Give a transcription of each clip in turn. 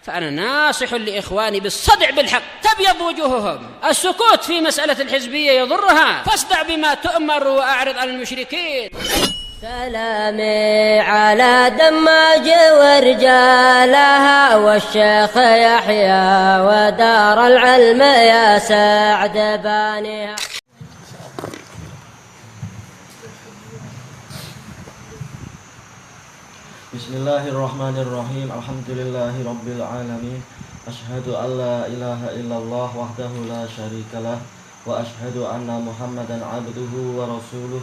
فأنا ناصح لإخواني بالصدع بالحق تبيض وجوههم. السكوت في مسألة الحزبية يضرها، فاصدع بما تؤمر وأعرض عن المشركين. سلامي على دماج ورجالها والشيخ يحيى ودار العلم يا سعد بانيها. Bismillahirrahmanirrahim. Alhamdulillahirabbil alamin. Asyhadu an la ilaha illallah wahdahu la syarikalah wa asyhadu anna Muhammadan abduhu wa rasuluh.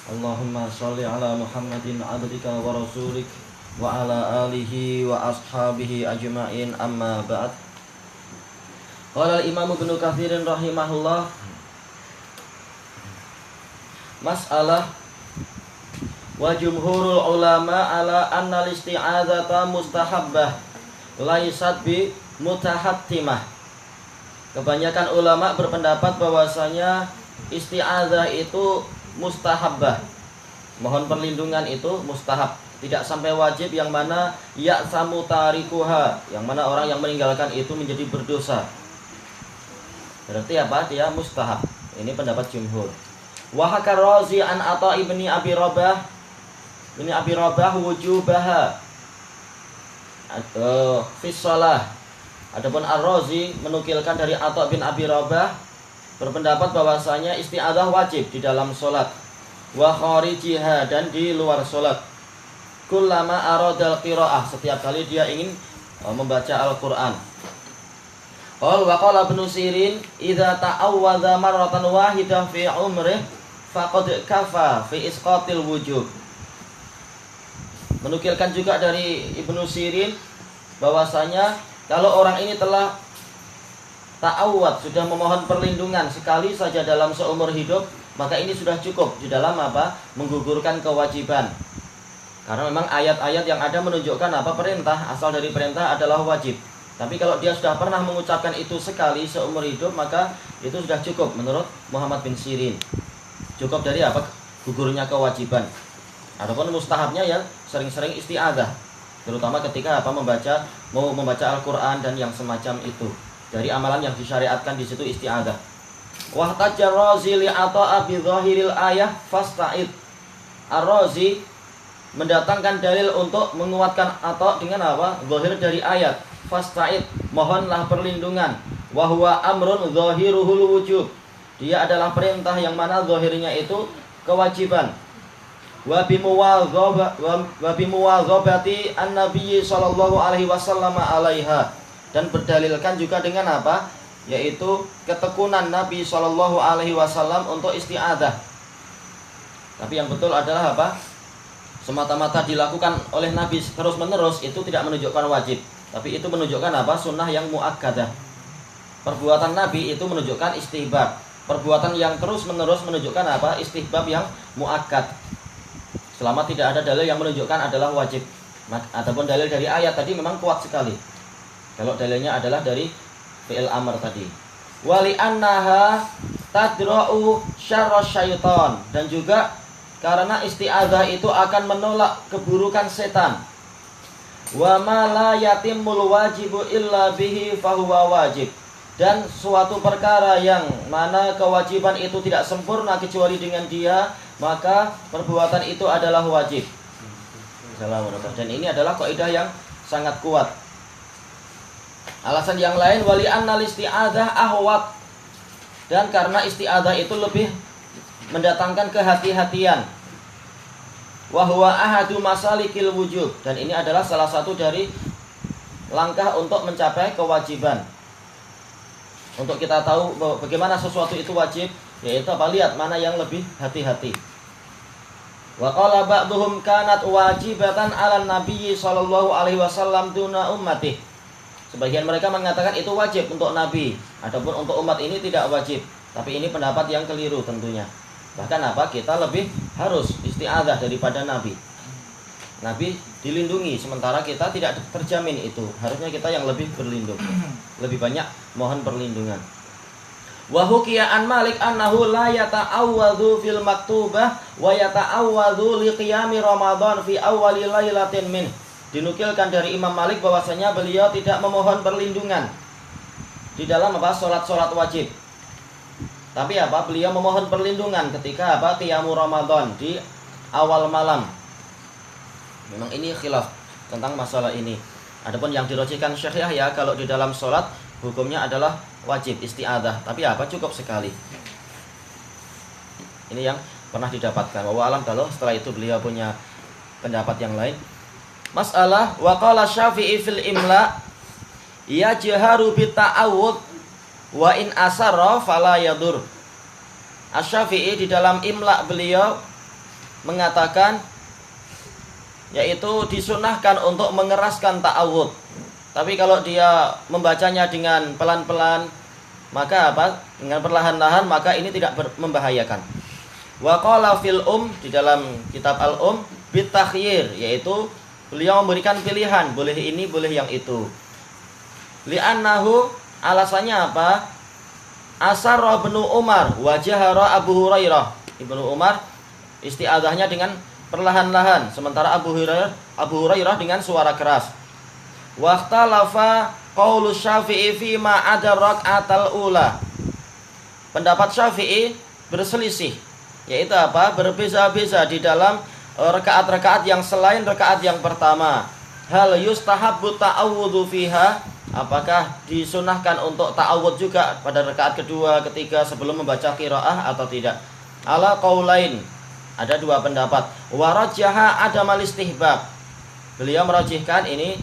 Allahumma shalli ala Muhammadin abdika wa rasulik wa ala alihi wa ashabihi ajma'in, amma ba'd. Qala al-Imam Ibnu Katsir rahimahullah, mas'alah wa jumhurul ulama ala anna al-isti'adzata mustahabbah laisat bi mutahattimah. Kebanyakan ulama berpendapat bahwasanya isti'adzah itu mustahabbah. Mohon perlindungan itu mustahab, tidak sampai wajib, yang mana ya'samu tarikuha, yang mana orang yang meninggalkan itu menjadi berdosa. Berarti apa? Dia mustahab. Ini pendapat jumhur. Wa hakar Razi an Atha ibni Abi Rabah wujubaha fi shalah. Adapun Ar-Razi menukilkan dari Atha bin Abi Rabah berpendapat bahwasanya isti'adzah wajib di dalam salat, wa kharijiha, dan di luar salat. Kullama aradal qiraah, setiap kali dia ingin membaca Al-Qur'an. Wa qala Ibnu Sirin idza ta'awwadza marratan wahidah fi umrih faqad kafa fi isqatil wujub. Menukilkan juga dari Ibnu Sirin bahwasanya kalau orang ini telah ta'awwad, sudah memohon perlindungan sekali saja dalam seumur hidup, maka ini sudah cukup di dalam apa? Menggugurkan kewajiban. Karena memang ayat-ayat yang ada menunjukkan apa? Perintah, asal dari perintah adalah wajib. Tapi kalau dia sudah pernah mengucapkan itu sekali seumur hidup, maka itu sudah cukup menurut Muhammad bin Sirin. Cukup dari apa? Gugurnya kewajiban. Adapun mustahabnya ya sering-sering isti'adzah, terutama ketika mau membaca Al-Qur'an dan yang semacam itu. Dari amalan yang disyariatkan di situ isti'adzah. Wa tajjar Razi li Atha bi dhahiril ayah fasta'id. Ar-Razi mendatangkan dalil untuk menguatkan Atha dengan apa? Zahir dari ayat. Fasta'id, mohonlah perlindungan. Wa huwa amrun zahiruhul wujub. Dia adalah perintah yang mana zahirnya itu kewajiban. Wa bimuwadzabati an-nabiy sallallahu alaihi wasallam alaiha, dan berdalilkan juga dengan apa? Yaitu ketekunan Nabi sallallahu alaihi wasallam untuk isti'adzah. Tapi yang betul adalah apa? Semata-mata dilakukan oleh Nabi terus-menerus itu tidak menunjukkan wajib, tapi itu menunjukkan apa? Sunnah yang muakkadah. Perbuatan Nabi itu menunjukkan istihbab. Perbuatan yang terus-menerus menunjukkan apa? Istihbab yang muakkad. Selama tidak ada dalil yang menunjukkan adalah wajib. Ataupun dalil dari ayat tadi memang kuat sekali. Kalau dalilnya adalah dari fi'il amr tadi. Wali annaha tadra'u syarra syaitan, dan juga karena isti'adzah itu akan menolak keburukan setan. Wa ma la yatimul wajibu illa bihi fahuwa wajib, dan suatu perkara yang mana kewajiban itu tidak sempurna kecuali dengan dia, maka perbuatan itu adalah wajib. Dan ini adalah kaidah yang sangat kuat. Alasan yang lain, wali annal isti'adzah ahwat, dan karena isti'adzah itu lebih mendatangkan kehati-hatian. Wa huwa ahadu masalikil wujub, dan ini adalah salah satu dari langkah untuk mencapai kewajiban. Untuk kita tahu bagaimana sesuatu itu wajib, yaitu apa? Lihat mana yang lebih hati-hati. Wa qala ba'dhum kanat wajibatan 'alan nabiyyi sallallahu alaihi wasallam duna ummati. Sebagian mereka mengatakan itu wajib untuk Nabi, adapun untuk umat ini tidak wajib. Tapi ini pendapat yang keliru tentunya. Bahkan apa? Kita lebih harus isti'adzah daripada Nabi. Nabi dilindungi, sementara kita tidak terjamin itu. Harusnya kita yang lebih berlindung, lebih banyak mohon perlindungan. Wa hukiya an Malik annahu la yata'awwadhu fil maktubah wa yata'awwadhu li qiyami Ramadan fi awwali lailatin min. dinukilkan dari Imam Malik bahwasanya beliau tidak memohon perlindungan di dalam salat wajib. Tapi beliau memohon perlindungan ketika qiyamul Ramadan di awal malam. Memang ini khilaf tentang masalah ini. Adapun yang dirojihkan Syekh Yahya kalau di dalam salat hukumnya adalah wajib isti'adzah, tapi cukup sekali. Ini yang pernah didapatkan. Wallahu alam kalau setelah itu beliau punya pendapat yang lain. Masalah wa qala Syafi'i fil imla yajharu bi ta'awud wa in asarra fala yadur. Asy-Syafi'i di dalam imla beliau mengatakan yaitu disunahkan untuk mengeraskan ta'awud. Tapi kalau dia membacanya dengan pelan-pelan maka dengan perlahan-lahan maka ini tidak membahayakan. Wa qala fil di dalam kitab al bit takhyir, yaitu beliau memberikan pilihan, boleh ini, boleh yang itu. Li'annahu, alasannya Asarra ibnu Umar wa jahara Abu Hurairah. Ibnu Umar isti'adzahnya dengan perlahan-lahan, sementara Abu Hurairah dengan suara keras. Waqtalafa qaulu Syafi'i fi ma ada rak'atal ula. Pendapat Syafi'i berselisih, yaitu berbeza-beza di dalam rakaat-rakaat yang selain rakaat yang pertama. Hal yustahabbu ta'awudhu fiha, apakah disunahkan untuk ta'awud juga pada rakaat kedua, ketiga sebelum membaca qiraah atau tidak? Ala qaulain, ada dua pendapat. Wa rajjaha adamal istihbab, beliau merajihkan ini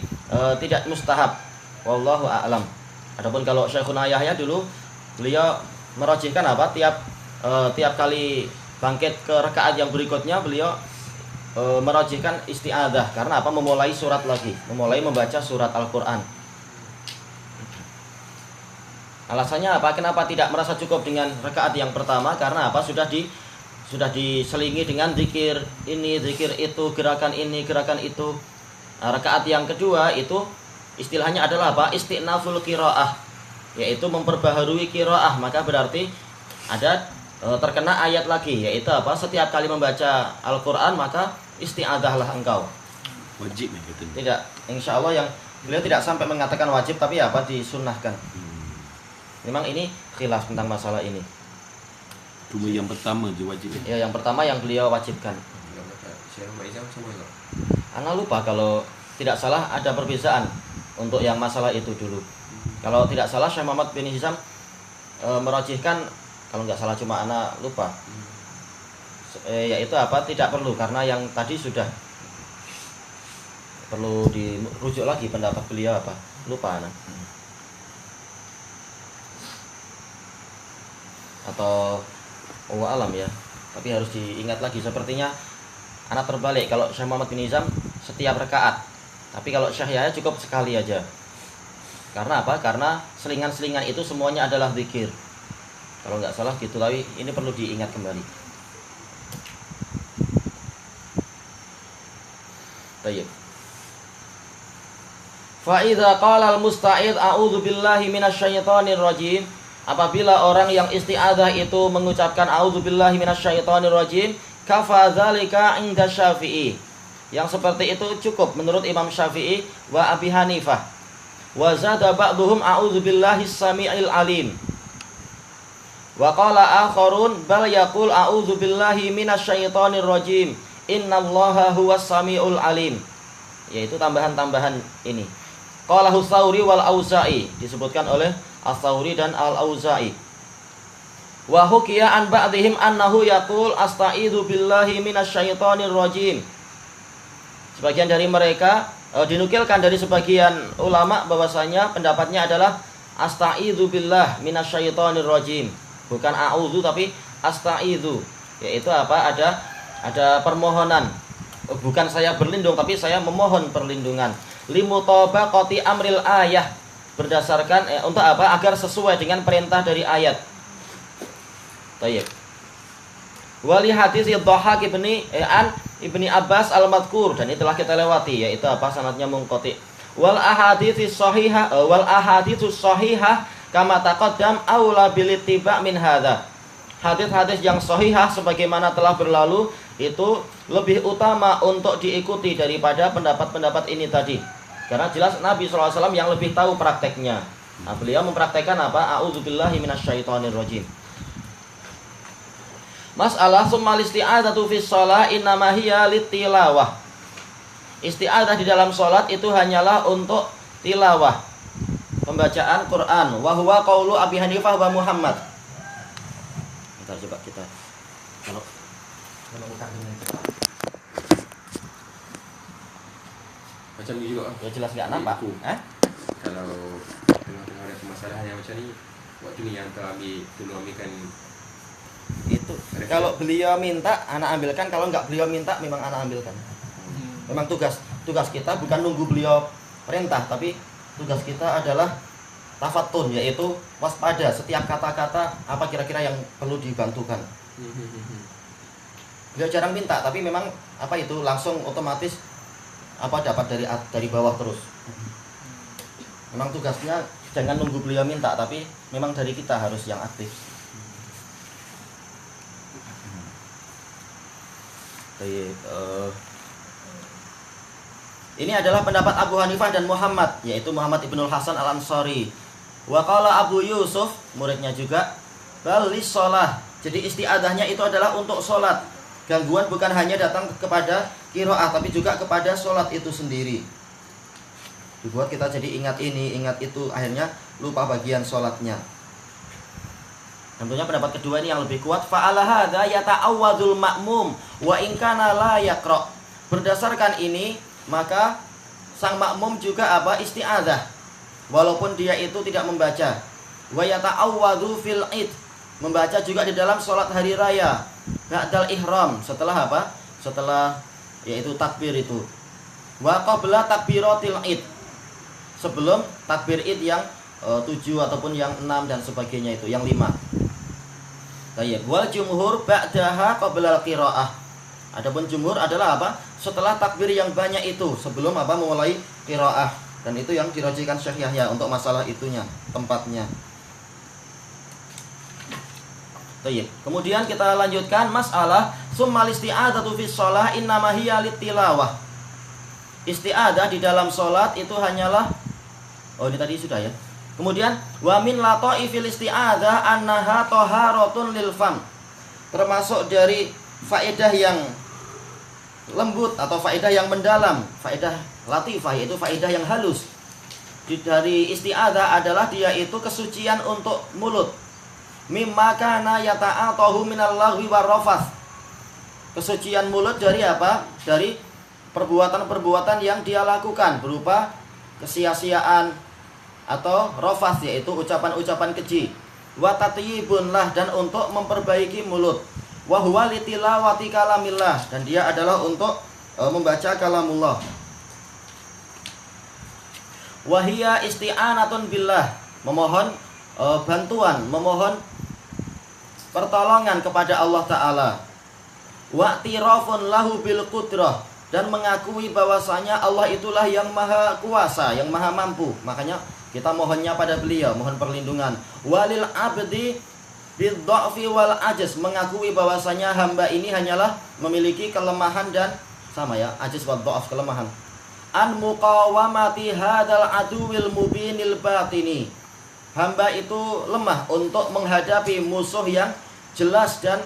tidak mustahab. Wallahu a'lam. Adapun kalau Syekhuna Yahya dulu beliau merajihkan tiap kali bangkit ke rakaat yang berikutnya beliau merajihkan isti'adzah karena memulai surat lagi, memulai membaca surat Al-Qur'an. Alasannya kenapa tidak merasa cukup dengan rakaat yang pertama? Karena sudah diselingi dengan zikir ini, zikir itu, gerakan ini, gerakan itu. Nah, rakaat yang kedua itu istilahnya adalah istinaful qiraah, yaitu memperbaharui qiraah, maka berarti ada terkena ayat lagi, yaitu setiap kali membaca Al-Qur'an maka isti'adzahlah engkau. Wajib gitu. Tidak, insya Allah yang beliau tidak sampai mengatakan wajib, tapi disunnahkan. Memang ini khilaf tentang masalah ini. Cuma yang pertama je wajib. Ya, yang pertama yang beliau wajibkan. Ana lupa kalau tidak salah ada perbedaan untuk yang masalah itu dulu. Kalau tidak salah Syekh Muhammad bin Hizam merajihkan, kalau nggak salah cuma ana lupa. Yaitu tidak perlu, karena yang tadi sudah perlu dirujuk lagi pendapat beliau lupa ana. Atau alam ya, tapi harus diingat lagi. Sepertinya anak terbalik, kalau Syekh Muhammad bin Hizam setiap rakaat, tapi kalau Syekh Yahya cukup sekali aja. Karena karena selingan-selingan itu semuanya adalah zikir, kalau nggak salah gitu. Tapi ini perlu diingat kembali. Baik. Fa idza qala al-musta'id a'udzu billahi minasyaitonir rajim, apabila orang yang isti'adzah itu mengucapkan a'udzubillahi minasyaitonir rajim, kafa dzalika 'inda Syafi'i. Yang seperti itu cukup menurut Imam Syafi'i wa Abi Hanifah. Wa zada ba'dhum a'udzubillahi samii'il alim. Wa qala akharun bal yaqul a'udzubillahi minasyaitonir rajim. Innallaha huwas samii'ul alim. Yaitu tambahan-tambahan ini. Qala Tsauri wal Auza'i, disebutkan oleh Ats-Tsauri dan Al-Auza'i. Wa hukiya an ba'dihim annahu yaqul asta'idzu billahi minasyaitonir rajim. Sebagian dari mereka dinukilkan dari sebagian ulama bahwasanya pendapatnya adalah asta'idzu billah minasyaitonir rajim. Bukan a'udzu tapi asta'idzu, yaitu ada permohonan. Bukan saya berlindung tapi saya memohon perlindungan. Limutabaqati amril ayah, berdasarkan untuk agar sesuai dengan perintah dari ayat. Baik. Wali hadis Dhahhak ibni Abbas al-madhkur, dan itu telah kita lewati, yaitu sanadnya munqati. Wal ahadits shahihah kama taqaddam aula bil ittiba' min hadza. Hadis-hadis yang sahihah sebagaimana telah berlalu itu lebih utama untuk diikuti daripada pendapat-pendapat ini tadi. Karena jelas Nabi SAW yang lebih tahu prakteknya. Nah, beliau mempraktekkan apa? A'udzubillahi minasyaitonirrajim. Masalah summal isti'adzatu fis shalah innama hiya litilawah. Isti'adzah di dalam salat itu hanyalah untuk tilawah, pembacaan Quran. Wa huwa qaulu Abi Hanifah wa Muhammad. Bentar coba kita kalau bukan dengan cepat. Macam ni juga. Ya jelas enggak nampak. Kalau tengah-tengah ada masalah yang macam ni, waktu ni yang tolong ambilkan Itu. Kalau beliau minta, anak ambilkan. Kalau enggak beliau minta, memang anak ambilkan. Memang tugas kita bukan nunggu beliau perintah, tapi tugas kita adalah tafatun, yaitu waspada setiap kata-kata apa kira-kira yang perlu dibantukan. Beliau jarang minta, tapi memang apa itu langsung otomatis apa dapat dari bawah terus. Memang tugasnya jangan nunggu beliau minta, tapi memang dari kita harus yang aktif. Ini adalah pendapat Abu Hanifah dan Muhammad, yaitu Muhammad ibnul Hasan al-Ansari. Wa qala Abu Yusuf, muridnya juga, balis sholah. Jadi isti'adzahnya itu adalah untuk sholat. Gangguan bukan hanya datang kepada qiraah, tapi juga kepada sholat itu sendiri. Dibuat kita jadi ingat ini, ingat itu, akhirnya lupa bagian sholatnya. Tentunya pendapat kedua ini yang lebih kuat. Fa'ala hadza yata'awwadzul ma'mum wa in kana la yaqra. Berdasarkan ini, maka sang makmum juga apa? Isti'adzah. Walaupun dia itu tidak membaca. Wa yata'awwadzu fil id. Membaca juga di dalam sholat hari raya. Ba'dal ihram, setelah apa? Setelah yaitu takbir itu. Wa qabla takbiratil id. Sebelum takbir id yang 7 ataupun yang 6 dan sebagainya itu, yang 5. Baik, wal jumhur ba'daha qabla al-qiraah. Adapun jumhur adalah apa? Setelah takbir yang banyak itu, sebelum apa? Memulai qiraah. Dan itu yang dirajikan Syekh Yahya untuk masalah itunya, tempatnya. Baik. Kemudian kita lanjutkan masalah summal isti'adzatu fis shalah innama hiya litilawah. Isti'adzah di dalam salat itu hanyalah ini tadi sudah ya. Kemudian wa min lataifil isti'adzah annaha taharatun lil fam. Termasuk dari faedah yang lembut atau faedah yang mendalam, faedah latifah yaitu faedah yang halus. Dari isti'adzah adalah dia itu kesucian untuk mulut. Mimma kana yata'atahu minal lagwi warrafath. Kesucian mulut dari apa? Dari perbuatan-perbuatan yang dia lakukan berupa kesia-siaan atau rafath yaitu ucapan-ucapan keji. Wa tatyibun lah, dan untuk memperbaiki mulut. Wa huwa litilawati kalamillah, dan dia adalah untuk membaca kalamullah. Wa hiya isti'anatun billah, memohon bantuan, memohon pertolongan kepada Allah Ta'ala. Wa tirafun lahu bil qudrah, dan mengakui bahwasanya Allah itulah yang maha kuasa, yang maha mampu. Makanya kita mohonnya pada beliau, mohon perlindungan. Walil abdi bid-dha'fi wal ajaz, mengakui bahwasanya hamba ini hanyalah memiliki kelemahan dan sama ya, ajaz wal dha'af, kelemahan. An muqawamati hadzal aduwil mubinil batini. Hamba itu lemah untuk menghadapi musuh yang jelas dan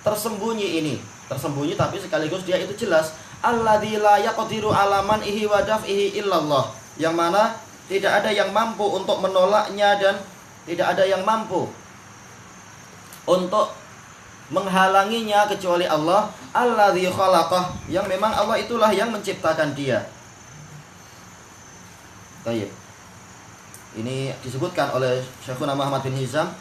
tersembunyi ini. Tersembunyi tapi sekaligus dia itu jelas. Alladzi la yaqdiru ala man'ihi wa daf'ihi illallah. Yang mana tidak ada yang mampu untuk menolaknya dan tidak ada yang mampu untuk menghalanginya kecuali Allah. Alladzi khalaqah, yang memang Allah itulah yang menciptakan dia. Baik. Ini disebutkan oleh Syekhuna Muhammad bin Hizam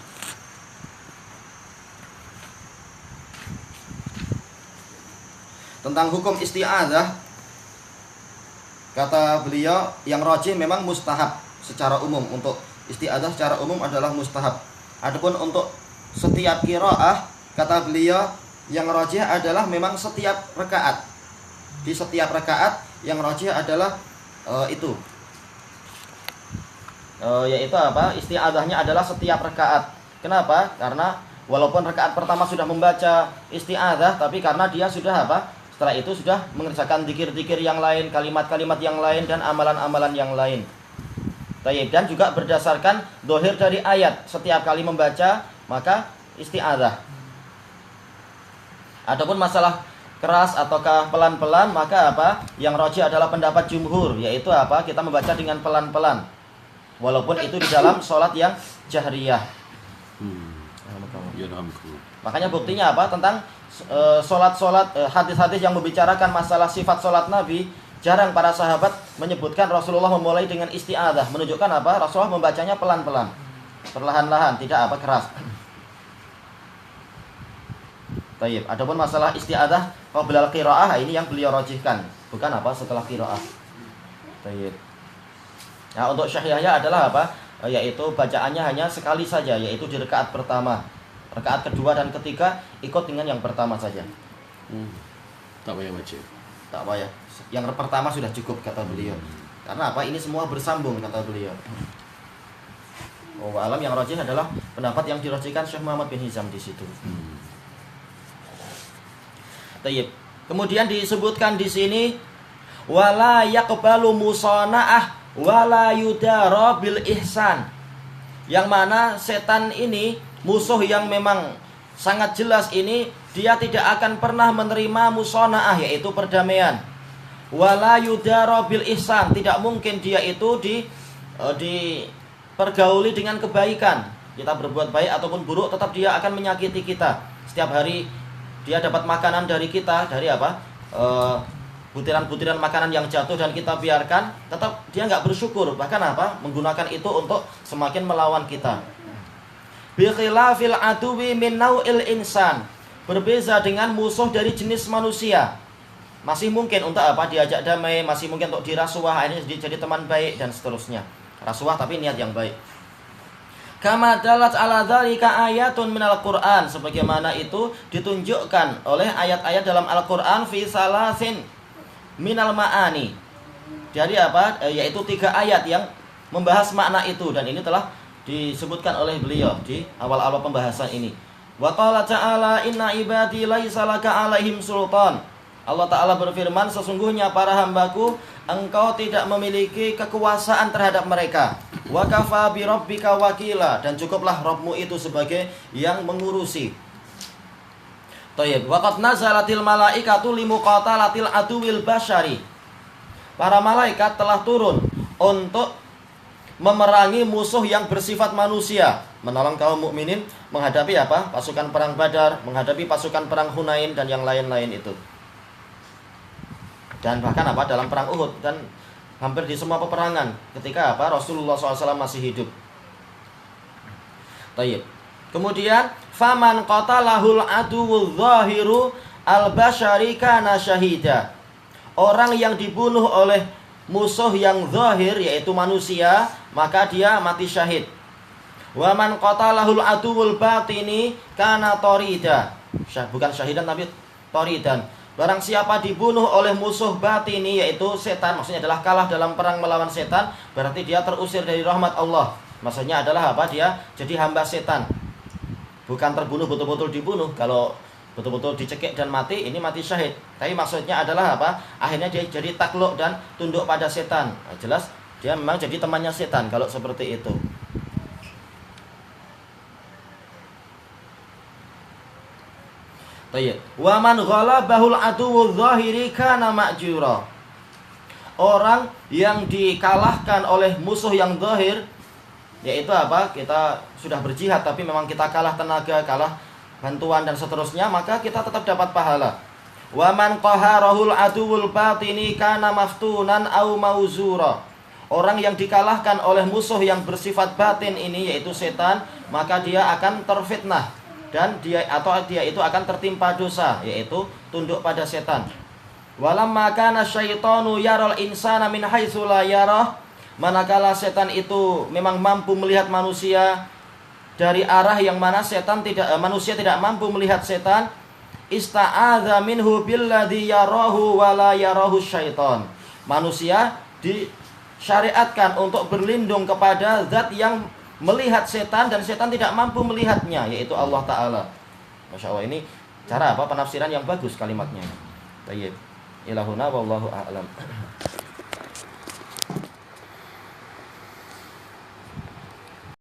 tentang hukum isti'adzah. Kata beliau, yang rajih memang mustahab secara umum. Untuk isti'adzah secara umum adalah mustahab. Adapun untuk setiap qiraah, kata beliau, yang rajih adalah memang setiap rakaat. Di setiap rakaat yang rajih adalah yaitu apa? Isti'adzahnya adalah setiap rakaat. Kenapa? Karena walaupun rakaat pertama sudah membaca isti'adzah, tapi karena dia sudah apa? Setelah itu sudah mengerjakan zikir-zikir yang lain, kalimat-kalimat yang lain, dan amalan-amalan yang lain. Tayyib. Dan juga berdasarkan dohir dari ayat, setiap kali membaca maka isti'adzah. Adapun masalah keras ataukah pelan-pelan, maka apa? Yang rajih adalah pendapat jumhur, yaitu apa? Kita membaca dengan pelan-pelan, walaupun itu di dalam sholat yang jahriyah. Ya, alhamdulillah. Makanya buktinya apa? Tentang hadis-hadis yang membicarakan masalah sifat sholat Nabi, jarang para sahabat menyebutkan Rasulullah memulai dengan isti'adzah, menunjukkan apa? Rasulullah membacanya pelan-pelan, perlahan-lahan, tidak apa keras. Tayyib. Adapun masalah isti'adzah qabla al-qiraah, ini yang beliau rajihkan, bukan apa setelah qiraah. Tayyib. Nah, untuk syahriyahnya adalah apa? Yaitu bacaannya hanya sekali saja, yaitu di rakaat pertama. Rakaat kedua dan ketiga ikut dengan yang pertama saja. Tak payah baca. Tak payah. Yang pertama sudah cukup kata beliau. Karena apa? Ini semua bersambung kata beliau. Oh, alam yang rajih adalah pendapat yang dirajihkan Syekh Muhammad bin Hizam di situ. Tayyib. Kemudian disebutkan di sini wala yaqbalu musana'ah wala yudara bil ihsan. Yang mana setan ini, musuh yang memang sangat jelas ini, dia tidak akan pernah menerima musana'ah, yaitu perdamaian. Wala yudara bil ihsan, tidak mungkin dia itu dipergauli dengan kebaikan. Kita berbuat baik ataupun buruk, tetap dia akan menyakiti kita. Setiap hari dia dapat makanan dari kita, dari apa? Butiran-butiran makanan yang jatuh dan kita biarkan, tetap dia nggak bersyukur, bahkan apa? Menggunakan itu untuk semakin melawan kita. Bi khilafil aduwi min nau'il insan, berbeza dengan musuh dari jenis manusia. Masih mungkin untuk apa? Diajak damai, masih mungkin untuk dirasuah, akhirnya jadi teman baik dan seterusnya. Rasuah tapi niat yang baik. Kama dalat ala dzalika ayatun minal Qur'an, sebagaimana itu ditunjukkan oleh ayat-ayat dalam Al-Qur'an fi salasin minal ma'ani. Jadi apa? Yaitu 3 ayat yang membahas makna itu, dan ini telah disebutkan oleh beliau di awal-awal pembahasan ini. Wa qala ta'ala inna ibadi laisa laka 'alaihim sultan. Allah Ta'ala berfirman, sesungguhnya para hambaku, engkau tidak memiliki kekuasaan terhadap mereka. Wa kafa bi rabbika wakila, dan cukuplah Rabbmu itu sebagai yang mengurusi. Tayyib. Wa qad nazalatil malaikatu limuqatalatil aduwil basyari. Para malaikat telah turun untuk memerangi musuh yang bersifat manusia, menolong kaum mukminin menghadapi apa? Pasukan perang Badar, menghadapi pasukan perang Hunain dan yang lain-lain itu. Dan bahkan apa? Dalam perang Uhud dan hampir di semua peperangan ketika apa? Rasulullah SAW masih hidup. Tayyib. Kemudian faman qatalahul aduwul zahiru al-basyari kana syahida. Orang yang dibunuh oleh musuh yang zahir, yaitu manusia, maka dia mati syahid. Wa man qatalahul aduwul batini kana torida. Bukan syahidan tapi toridan. Barang siapa dibunuh oleh musuh batini, yaitu setan, maksudnya adalah kalah dalam perang melawan setan, berarti dia terusir dari rahmat Allah. Maksudnya adalah apa? Dia jadi hamba setan. Bukan terbunuh betul-betul dibunuh. Kalau betul-betul dicekik dan mati, ini mati syahid. Tapi maksudnya adalah apa? Akhirnya dia jadi takluk dan tunduk pada setan. Nah, jelas dia memang jadi temannya setan kalau seperti itu. Tayyib. Wa man ghalabahul aduwwu dzahiri kana ma'jura. Orang yang dikalahkan oleh musuh yang zahir, yaitu apa? Kita sudah berjihad tapi memang kita kalah tenaga, kalah bantuan dan seterusnya, maka kita tetap dapat pahala. Wa man qaharahul aduwwul batini kana maftunan au mauzura. Orang yang dikalahkan oleh musuh yang bersifat batin ini, yaitu setan, maka dia akan terfitnah dan dia itu akan tertimpa dosa, yaitu tunduk pada setan. Walamma kana syaitanu yaral insana min haitsu la yarah, manakala setan itu memang mampu melihat manusia dari arah yang mana manusia tidak mampu melihat setan, ista'adza minhu billadzi yarahu wa la yarahu syaitan. Manusia disyariatkan untuk berlindung kepada zat yang melihat setan dan setan tidak mampu melihatnya, yaitu Allah Ta'ala. Masya Allah, ini cara penafsiran yang bagus kalimatnya. Tayyib. Ilahuna wallahu a'lam.